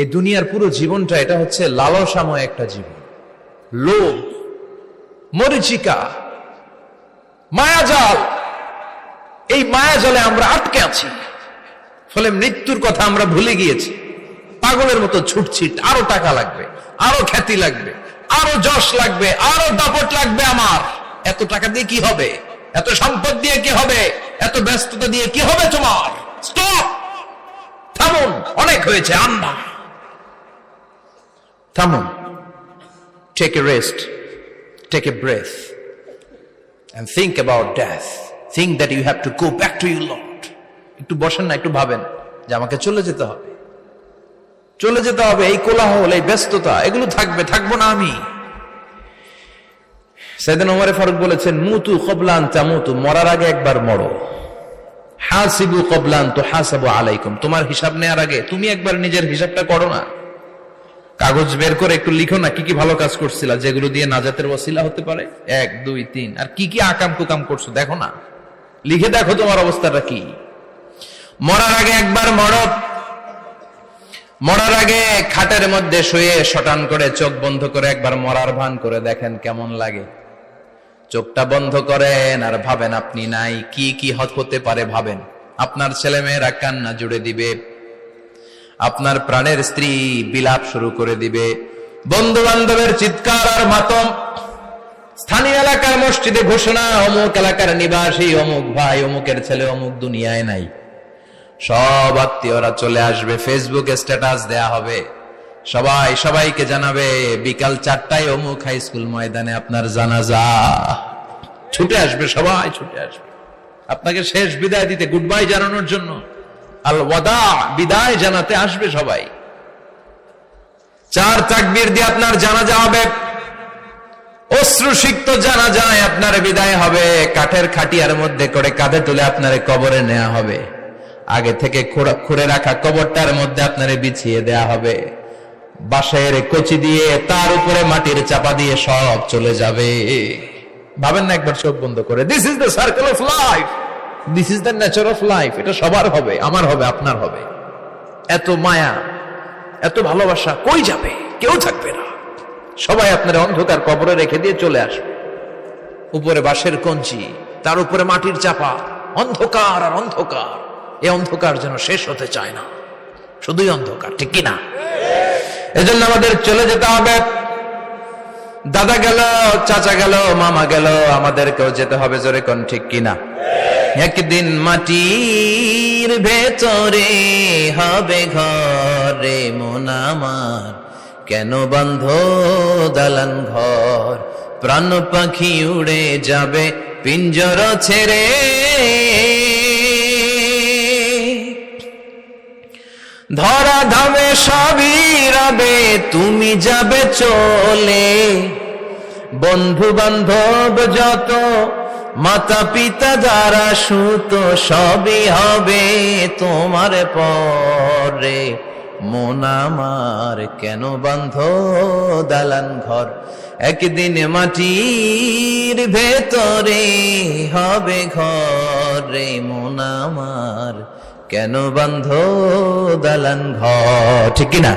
এই দুনিয়ার পুরো জীবনটা এটা হচ্ছে লালসাময় একটা জীবন, লোভ, মরিচিকা, মায়াজাল। এই মায়াজালে আমরা আটকে আছি, ফলে মৃত্যুর কথা আমরা ভুলে গিয়েছি। পাগলের মতো ছুটছি, আরো টাকা লাগবে, আরো খ্যাতি লাগবে, আরো যশ লাগবে, আরো দাপট লাগবে। আমার এত টাকা দিয়ে কি হবে, এত সম্পদ দিয়ে কি হবে, এত ব্যস্ততা দিয়ে কি হবে তোমার? স্টপ, থামুন, অনেক হয়েছে। আম্মা থামুন, take a rest, take a breath and think about death. Think that you have to go back to your Lord. একটু বসেন না, একটু ভাবেন যে আমাকে চলে যেতে হবে, চলে যেতে হবে। এই কোলাহল, এই ব্যস্ততা, এগুলো থাকবে, থাকবো না আমি। সাইয়েদনা ওমর ফারুক বলেছেন, মুতু ক্বাবলা আন তামুতু, মরার আগে একবার মরো। হাসিবু ক্বাবলা আন তুহাসাবু আলাইকুম, তোমার হিসাব নেওয়ার আগে তুমি একবার নিজের হিসাবটা করো না। কাগজ বের করে একটু লিখো না কি কি ভালো কাজ করছিলা, যেগুলো দিয়ে নাজাতের ওসিলা হতে পারে। 1 2 3, আর কি কি আকাম কুকাম করছো দেখো না, লিখে দেখো তোমার অবস্থাটা কি। মরার আগে একবার মরো। মরার আগে খাটের মধ্যে শুয়ে শটান করে চোখ বন্ধ করে একবার মরার ভান করে দেখেন কেমন লাগে। চোখটা বন্ধ করেন আর ভাবেন আপনি নাই, কি কি হতে পারে ভাবেন। আপনার ছেলেমেয়েরা কান্না জুড়ে দিবে, আপনার প্রাণের স্ত্রী বিলাপ শুরু করে দিবে, বন্ধু বান্ধবের চিৎকার আর মাতম, স্থানীয় এলাকার মসজিদে ঘোষণা, অমুক এলাকার নিবাসী অমুক ভাই অমুকের ছেলে অমুক দুনিয়ায় নাই। সব আত্মীয়রা চলে আসবে, ফেসবুকে স্ট্যাটাস দেয়া হবে, সবাই সবাইকে জানাবে বিকাল 4টায় অমুক হাই স্কুল ময়দানে আপনার জানাজা। ছুটে আসবে, সবাই ছুটে আসবে আপনাকে শেষ বিদায় দিতে, গুড বাই জানানোর জন্য, আল ওয়াদা, বিদায় জানাতে আসবে সবাই। 4 তাকবীর দিয়ে আপনার জানাজা হবে, অশ্রুসিক্ত জানাজায় আপনার বিদায় হবে। কাঠের খাটিয়ার মধ্যে করে কাঁধে তুলে আপনারে কবরে নেওয়া হবে। আগে থেকে খুঁড়ে রাখা কবরটার মধ্যে আপনারে বিছিয়ে দেয়া হবে। বাঁশের কচি দিয়ে তার উপরে মাটির চাপা দিয়ে সব চলে যাবে। ভাবেন না একবার চোখ বন্ধ করে, this is the circle of life, this is the nature of life. এটা সবার হবে, আমার হবে, আপনার হবে। এত মায়া, এত ভালোবাসা কই যাবে? কেউ থাকবে না, সবাই আপনার অন্ধকার কবরে রেখে দিয়ে চলে আসবে। উপরে বাঁশের কঞ্চি, তার উপরে মাটির চাপা, অন্ধকার আর অন্ধকার। এই অন্ধকার যেন শেষ হতে চায় না, শুধুই অন্ধকার, ঠিক কিনা? এজন্য আমাদের চলে যেতে হবে। দাদা গেল, চাচা গেল, মামা গেল, আমাদেরকেও যেতে হবে, জোরে কোন ঠিক কিনা? একদিন মাটির ভেতরে হবে ঘরে মন আমার, কেন বন্ধ দালান ঘর, প্রাণ পাখি উড়ে যাবে পিঞ্জর ছেড়ে। ধরা ধামে সবই রবে, তুমি যাবে চলে। বন্ধু বান্ধব যত, মাতা পিতা যারা সুত, সবই হবে তোমার পরে। মন আমার কেন বন্ধ দালান ঘর, একদিন মাটির ভেতরে হবে ঘরে মন আমার, কেন বন্ধ দালান ঘর, ঠিক কিনা?